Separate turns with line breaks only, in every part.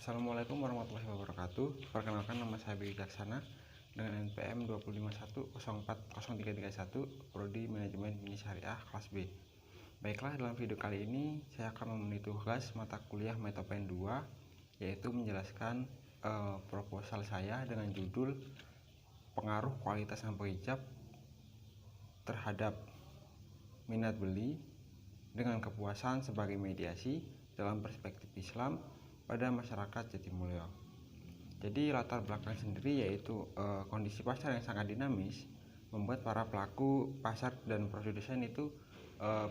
Assalamualaikum warahmatullahi wabarakatuh. Perkenalkan, nama saya Wijaksana dengan NPM 251040331, Prodi Manajemen Bisnis Syariah kelas B. Baiklah, dalam video kali ini saya akan memenuhi tugas mata kuliah Metopen 2, yaitu menjelaskan proposal saya dengan judul pengaruh kualitas sampo hijab terhadap minat beli dengan kepuasan sebagai mediasi dalam perspektif Islam pada masyarakat Jatimulyo. Jadi latar belakang sendiri yaitu kondisi pasar yang sangat dinamis membuat para pelaku pasar dan produsen itu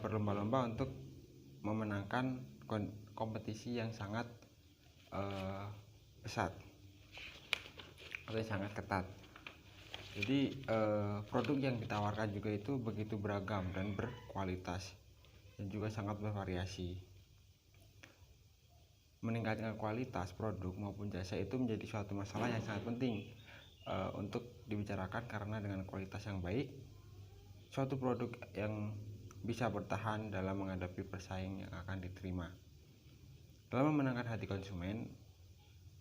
berlomba-lomba untuk memenangkan kompetisi yang sangat pesat atau yang sangat ketat. Jadi produk yang ditawarkan juga itu begitu beragam dan berkualitas dan juga sangat bervariasi. Meningkatkan kualitas produk maupun jasa itu menjadi suatu masalah yang sangat penting untuk dibicarakan, karena dengan kualitas yang baik, suatu produk yang bisa bertahan dalam menghadapi pesaing yang akan diterima. Dalam memenangkan hati konsumen,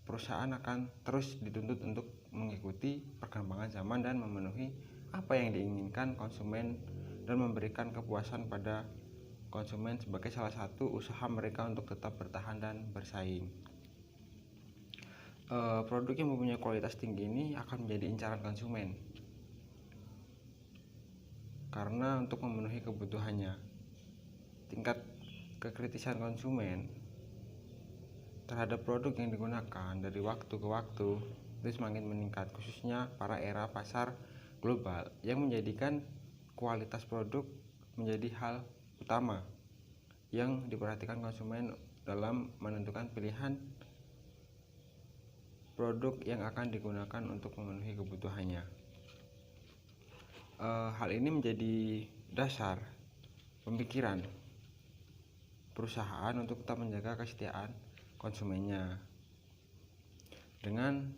perusahaan akan terus dituntut untuk mengikuti perkembangan zaman dan memenuhi apa yang diinginkan konsumen dan memberikan kepuasan pada konsumen sebagai salah satu usaha mereka untuk tetap bertahan dan bersaing. Produk yang mempunyai kualitas tinggi ini akan menjadi incaran konsumen, karena untuk memenuhi kebutuhannya, tingkat kekritisan konsumen terhadap produk yang digunakan dari waktu ke waktu itu semakin meningkat, khususnya pada era pasar global yang menjadikan kualitas produk menjadi hal utama yang diperhatikan konsumen dalam menentukan pilihan produk yang akan digunakan untuk memenuhi kebutuhannya. Hal ini menjadi dasar pemikiran perusahaan untuk tetap menjaga kesetiaan konsumennya dengan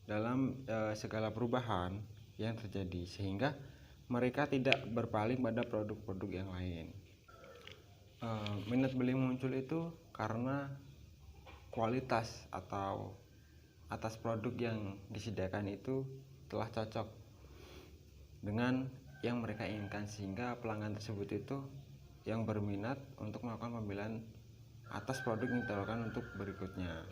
dalam segala perubahan yang terjadi, sehingga mereka tidak berpaling pada produk-produk yang lain. Minat beli muncul itu karena kualitas atau atas produk yang disediakan itu telah cocok dengan yang mereka inginkan, sehingga pelanggan tersebut itu yang berminat untuk melakukan pembelian atas produk yang ditawarkan untuk berikutnya.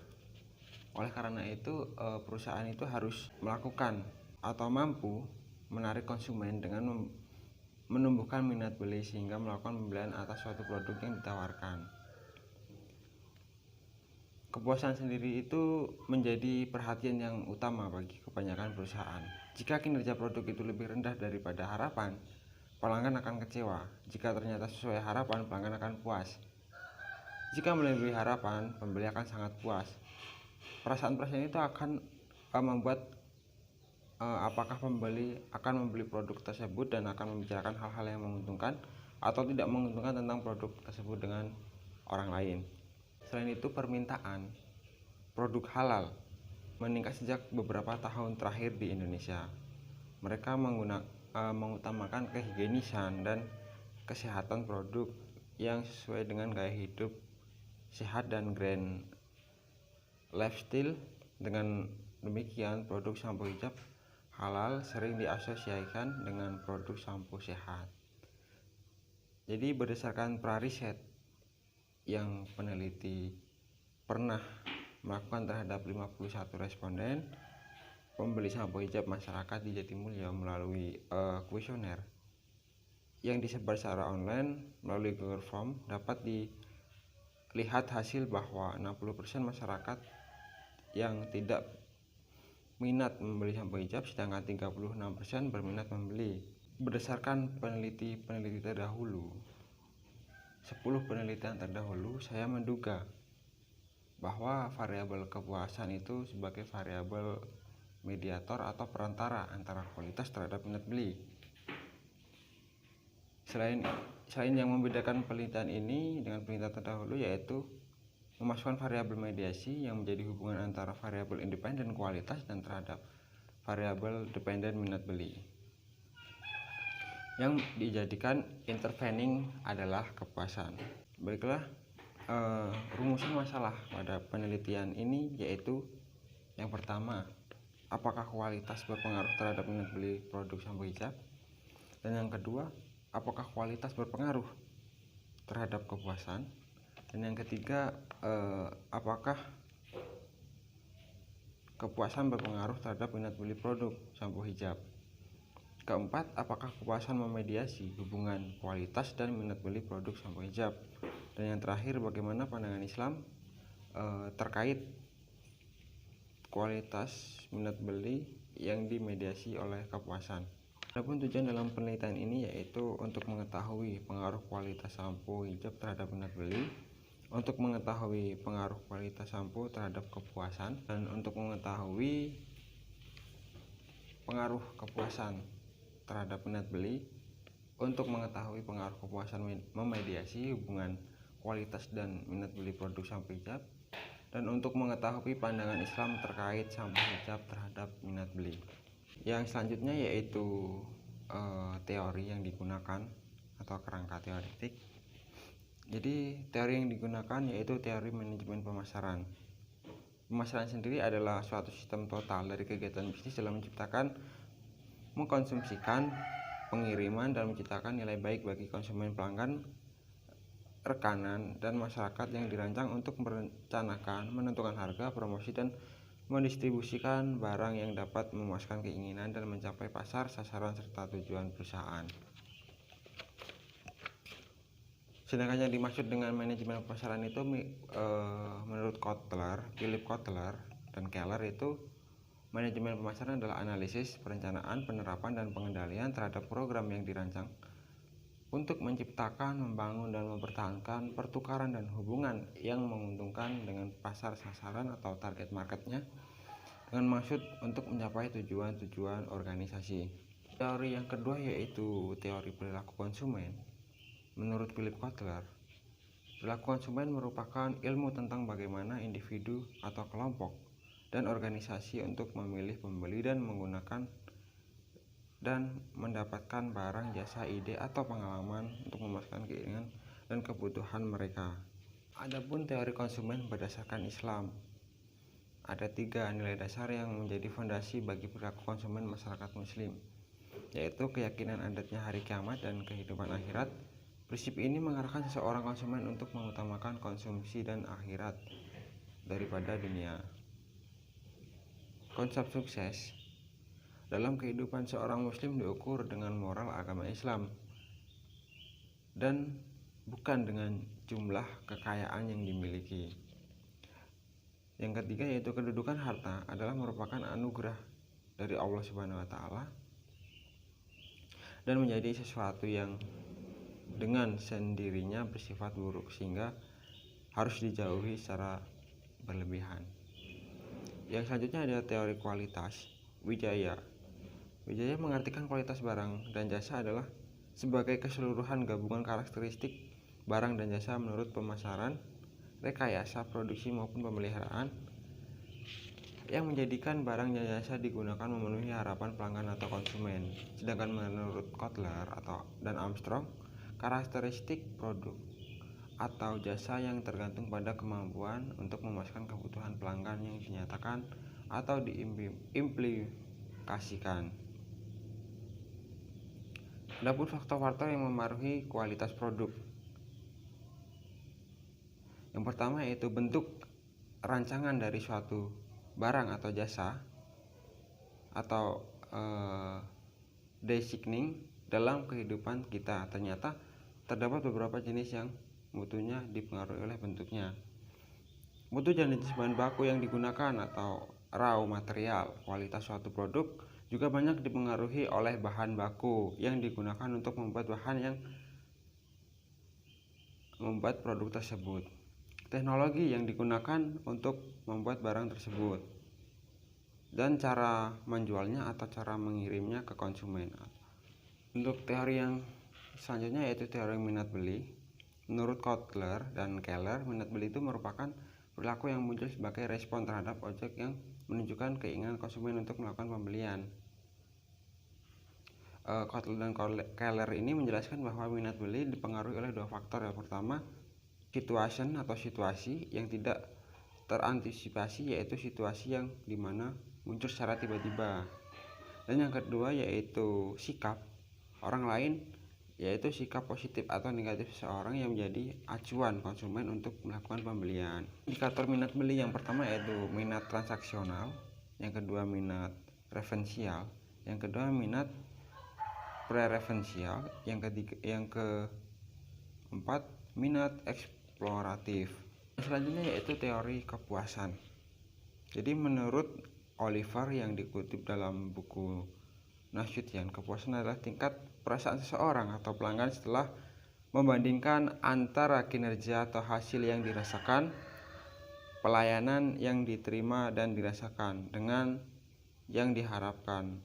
Oleh karena itu, perusahaan itu harus melakukan atau mampu menarik konsumen dengan menumbuhkan minat beli sehingga melakukan pembelian atas suatu produk yang ditawarkan. Kepuasan sendiri itu menjadi perhatian yang utama bagi kebanyakan perusahaan. Jika kinerja produk itu lebih rendah daripada harapan, pelanggan akan kecewa. Jika ternyata sesuai harapan, pelanggan akan puas. Jika melebihi harapan, pembeli akan sangat puas. Perasaan-perasaan itu akan membuat apakah pembeli akan membeli produk tersebut dan akan membicarakan hal-hal yang menguntungkan atau tidak menguntungkan tentang produk tersebut dengan orang lain. Selain itu, permintaan produk halal meningkat sejak beberapa tahun terakhir di Indonesia. Mereka mengutamakan kehigienisan dan kesehatan produk yang sesuai dengan gaya hidup sehat dan grand lifestyle. Dengan demikian, produk sampo hijab halal sering diasosiasikan dengan produk sampo sehat. Jadi berdasarkan prariset yang peneliti pernah melakukan terhadap 51 responden pembeli sampo hijab masyarakat di Jatimulyo melalui kuesioner yang disebar secara online melalui Google Form, dapat dilihat hasil bahwa 60% masyarakat yang tidak minat membeli sampo hijab, sedangkan 36% berminat membeli. Berdasarkan peneliti terdahulu, 10 penelitian terdahulu, saya menduga bahwa variabel kepuasan itu sebagai variabel mediator atau perantara antara kualitas terhadap minat beli. Selain yang membedakan penelitian ini dengan penelitian terdahulu, yaitu memasukkan variabel mediasi yang menjadi hubungan antara variabel independen kualitas dan terhadap variabel dependen minat beli. Yang dijadikan intervening adalah kepuasan. Baiklah, Rumusan masalah pada penelitian ini yaitu yang pertama, apakah kualitas berpengaruh terhadap minat beli produk sampo hijab? Dan yang kedua, apakah kualitas berpengaruh terhadap kepuasan? Dan yang ketiga, apakah kepuasan berpengaruh terhadap minat beli produk sampo hijab? Keempat, apakah kepuasan memediasi hubungan kualitas dan minat beli produk sampo hijab? Dan yang terakhir, bagaimana pandangan Islam terkait kualitas minat beli yang dimediasi oleh kepuasan? Adapun tujuan dalam penelitian ini yaitu untuk mengetahui pengaruh kualitas sampo hijab terhadap minat beli, untuk mengetahui pengaruh kualitas sampo terhadap kepuasan, dan untuk mengetahui pengaruh kepuasan terhadap minat beli, untuk mengetahui pengaruh kepuasan memediasi hubungan kualitas dan minat beli produk sampo hijab, dan untuk mengetahui pandangan Islam terkait sampo hijab terhadap minat beli. Yang selanjutnya yaitu teori yang digunakan atau kerangka teoretik. Jadi teori yang digunakan yaitu teori manajemen pemasaran. Pemasaran sendiri adalah suatu sistem total dari kegiatan bisnis dalam menciptakan, mengkonsumsikan, pengiriman, dan menciptakan nilai baik bagi konsumen, pelanggan, rekanan, dan masyarakat yang dirancang untuk merencanakan, menentukan harga, promosi, dan mendistribusikan barang yang dapat memuaskan keinginan dan mencapai pasar, sasaran, serta tujuan perusahaan. Sedangkan yang dimaksud dengan manajemen pemasaran itu menurut Philip Kotler, dan Keller itu manajemen pemasaran adalah analisis, perencanaan, penerapan, dan pengendalian terhadap program yang dirancang untuk menciptakan, membangun, dan mempertahankan pertukaran dan hubungan yang menguntungkan dengan pasar sasaran atau target marketnya dengan maksud untuk mencapai tujuan-tujuan organisasi. Teori yang kedua yaitu teori perilaku konsumen. Menurut Philip Kotler, perilaku konsumen merupakan ilmu tentang bagaimana individu atau kelompok dan organisasi untuk memilih, membeli, dan menggunakan dan mendapatkan barang, jasa, ide, atau pengalaman untuk memuaskan keinginan dan kebutuhan mereka. Adapun teori konsumen berdasarkan Islam, ada 3 nilai dasar yang menjadi fondasi bagi perilaku konsumen masyarakat muslim, yaitu keyakinan adanya hari kiamat dan kehidupan akhirat. Prinsip ini mengarahkan seseorang konsumen untuk mengutamakan konsumsi dan akhirat daripada dunia. Konsep sukses dalam kehidupan seorang muslim diukur dengan moral agama Islam dan bukan dengan jumlah kekayaan yang dimiliki. Yang ketiga yaitu kedudukan harta adalah merupakan anugerah dari Allah Subhanahu wa taala dan menjadi sesuatu yang dengan sendirinya bersifat buruk sehingga harus dijauhi secara berlebihan. Yang selanjutnya adalah teori kualitas Wijaya. Wijaya mengartikan kualitas barang dan jasa adalah sebagai keseluruhan gabungan karakteristik barang dan jasa menurut pemasaran, rekayasa produksi maupun pemeliharaan yang menjadikan barang dan jasa digunakan memenuhi harapan pelanggan atau konsumen. Sedangkan menurut Kotler dan Armstrong, karakteristik produk atau jasa yang tergantung pada kemampuan untuk memuaskan kebutuhan pelanggan yang dinyatakan atau diimplikasikan. Adapun faktor-faktor yang memengaruhi kualitas produk. Yang pertama yaitu bentuk rancangan dari suatu barang atau jasa atau designing dalam kehidupan kita. Ternyata terdapat beberapa jenis yang mutunya dipengaruhi oleh bentuknya. Mutu dan jenis bahan baku yang digunakan atau raw material. Kualitas suatu produk juga banyak dipengaruhi oleh bahan baku yang digunakan untuk membuat produk tersebut. Teknologi yang digunakan untuk membuat barang tersebut dan cara menjualnya atau cara mengirimnya ke konsumen. Untuk teori yang selanjutnya yaitu teori minat beli. Menurut Kotler dan Keller, minat beli itu merupakan perilaku yang muncul sebagai respon terhadap objek yang menunjukkan keinginan konsumen untuk melakukan pembelian. Kotler dan Keller ini menjelaskan bahwa minat beli dipengaruhi oleh 2 faktor. Yang pertama, situation atau situasi yang tidak terantisipasi, yaitu situasi yang dimana muncul secara tiba-tiba. Dan yang kedua yaitu sikap orang lain, yaitu sikap positif atau negatif seseorang yang menjadi acuan konsumen untuk melakukan pembelian. Indikator minat beli yang pertama yaitu minat transaksional, yang kedua minat referensial, yang kedua minat preferensial, yang keempat minat eksploratif. Selanjutnya yaitu teori kepuasan. Jadi menurut Oliver yang dikutip dalam buku Nasution, kepuasan adalah tingkat perasaan seseorang atau pelanggan setelah membandingkan antara kinerja atau hasil yang dirasakan, pelayanan yang diterima dan dirasakan dengan yang diharapkan.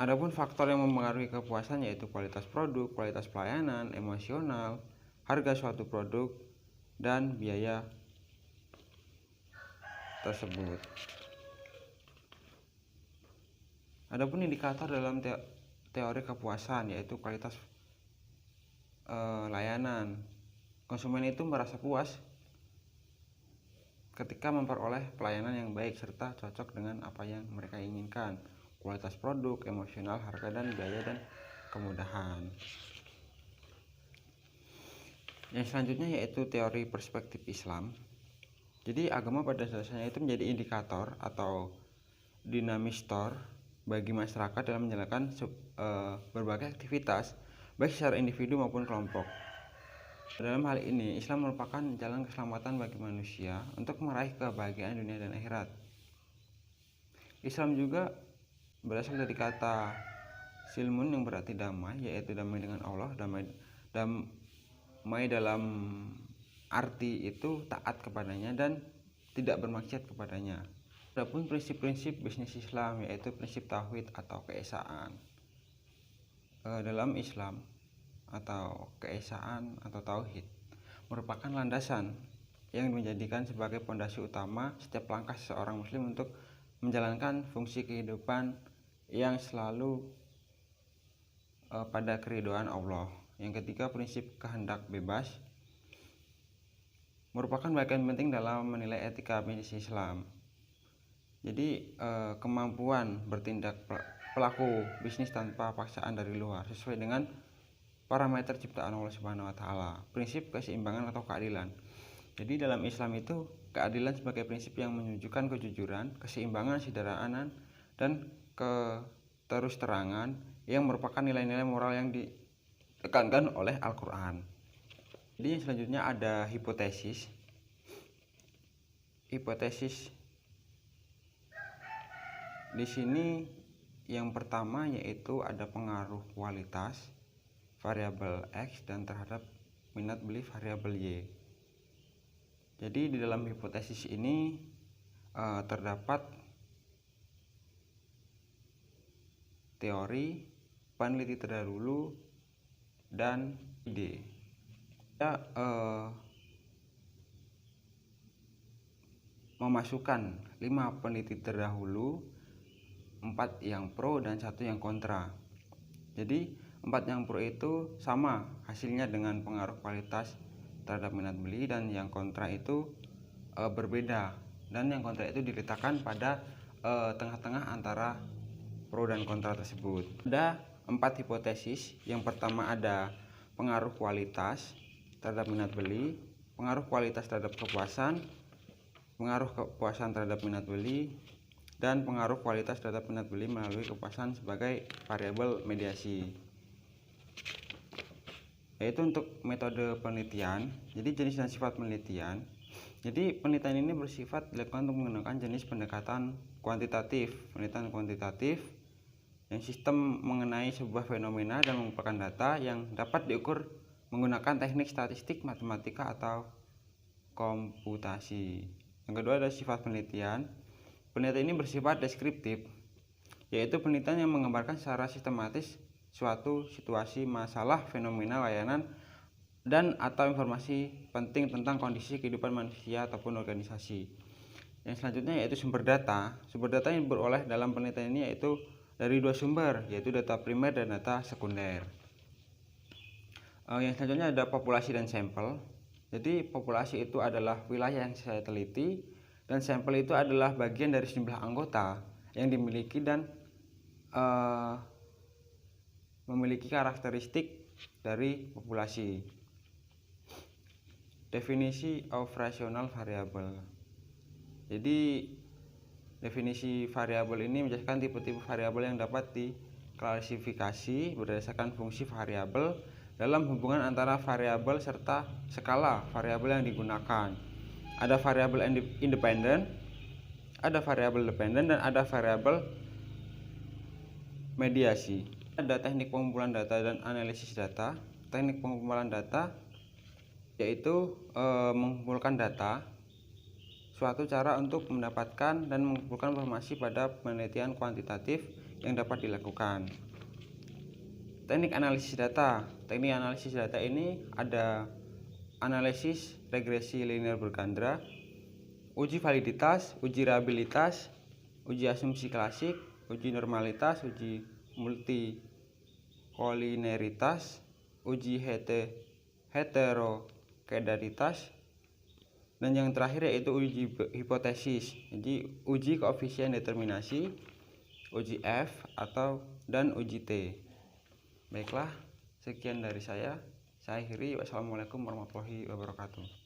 Adapun faktor yang mempengaruhi kepuasan yaitu kualitas produk, kualitas pelayanan, emosional, harga suatu produk, dan biaya tersebut. Adapun indikator dalam teori kepuasan yaitu kualitas layanan. Konsumen itu merasa puas ketika memperoleh pelayanan yang baik serta cocok dengan apa yang mereka inginkan. Kualitas produk, emosional, harga, dan biaya, dan kemudahan. Yang selanjutnya yaitu teori perspektif Islam. Jadi agama pada dasarnya itu menjadi indikator atau dinamistor bagi masyarakat dalam menjalankan berbagai aktivitas baik secara individu maupun kelompok. Dalam hal ini Islam merupakan jalan keselamatan bagi manusia untuk meraih kebahagiaan dunia dan akhirat. Islam juga berasal dari kata silmun yang berarti damai, yaitu damai dengan Allah. Damai dalam arti itu taat kepadanya dan tidak bermaksiat kepadanya. Adapun prinsip-prinsip bisnis Islam yaitu prinsip tauhid atau keesaan. Dalam Islam atau keesaan atau tauhid merupakan landasan yang menjadikan sebagai pondasi utama setiap langkah seorang muslim untuk menjalankan fungsi kehidupan yang selalu pada keridhaan Allah. Yang ketiga, prinsip kehendak bebas merupakan bagian penting dalam menilai etika bisnis Islam. Jadi kemampuan bertindak pelaku bisnis tanpa paksaan dari luar sesuai dengan parameter ciptaan Allah Subhanahu wa taala. Prinsip keseimbangan atau keadilan. Jadi dalam Islam itu keadilan sebagai prinsip yang menunjukkan kejujuran, keseimbangan, sederhana, dan terus terangan yang merupakan nilai-nilai moral yang ditekankan oleh Al-Quran. Jadi selanjutnya ada hipotesis. Hipotesis di sini yang pertama yaitu ada pengaruh kualitas variabel X dan terhadap minat beli variabel Y. Jadi di dalam hipotesis ini terdapat teori, peneliti terdahulu, dan ide. Ya, memasukkan 5 peneliti terdahulu, 4 yang pro dan 1 yang kontra. Jadi 4 yang pro itu sama hasilnya dengan pengaruh kualitas terhadap minat beli, dan yang kontra itu berbeda, dan yang kontra itu diletakkan pada tengah-tengah antara pro dan kontra tersebut. Ada 4 hipotesis. Yang pertama ada pengaruh kualitas terhadap minat beli, pengaruh kualitas terhadap kepuasan, pengaruh kepuasan terhadap minat beli, dan pengaruh kualitas terhadap minat beli melalui kepuasan sebagai variabel mediasi. Yaitu untuk metode penelitian, jadi jenis dan sifat penelitian. Jadi penelitian ini bersifat dilakukan untuk menggunakan jenis pendekatan kuantitatif. Penelitian kuantitatif yang sistem mengenai sebuah fenomena dan mengumpulkan data yang dapat diukur menggunakan teknik statistik, matematika, atau komputasi. Yang kedua ada sifat penelitian. Penelitian ini bersifat deskriptif, yaitu penelitian yang menggambarkan secara sistematis suatu situasi, masalah, fenomena, layanan, dan atau informasi penting tentang kondisi kehidupan manusia ataupun organisasi. Yang selanjutnya yaitu sumber data. Sumber data yang diperoleh dalam penelitian ini yaitu dari 2 sumber, yaitu data primer dan data sekunder. Yang selanjutnya ada populasi dan sampel. Jadi populasi itu adalah wilayah yang saya teliti, dan sampel itu adalah bagian dari sejumlah anggota yang dimiliki dan memiliki karakteristik dari populasi. Definisi of rational variable. Jadi definisi variabel ini menjelaskan tipe-tipe variabel yang dapat diklasifikasi berdasarkan fungsi variabel dalam hubungan antara variabel serta skala variabel yang digunakan. Ada variabel independen, ada variabel dependen, dan ada variabel mediasi. Ada teknik pengumpulan data dan analisis data. Teknik pengumpulan data yaitu mengumpulkan data, suatu cara untuk mendapatkan dan mengumpulkan informasi pada penelitian kuantitatif yang dapat dilakukan. Teknik analisis data. Teknik analisis data ini ada analisis regresi linear berganda, uji validitas, uji reliabilitas, uji asumsi klasik, uji normalitas, uji multikolineritas, uji heterokedaritas, dan yang terakhir yaitu uji hipotesis. Jadi uji koefisien determinasi, uji F dan uji T. Baiklah, sekian dari saya. Saya akhiri. Wassalamualaikum warahmatullahi wabarakatuh.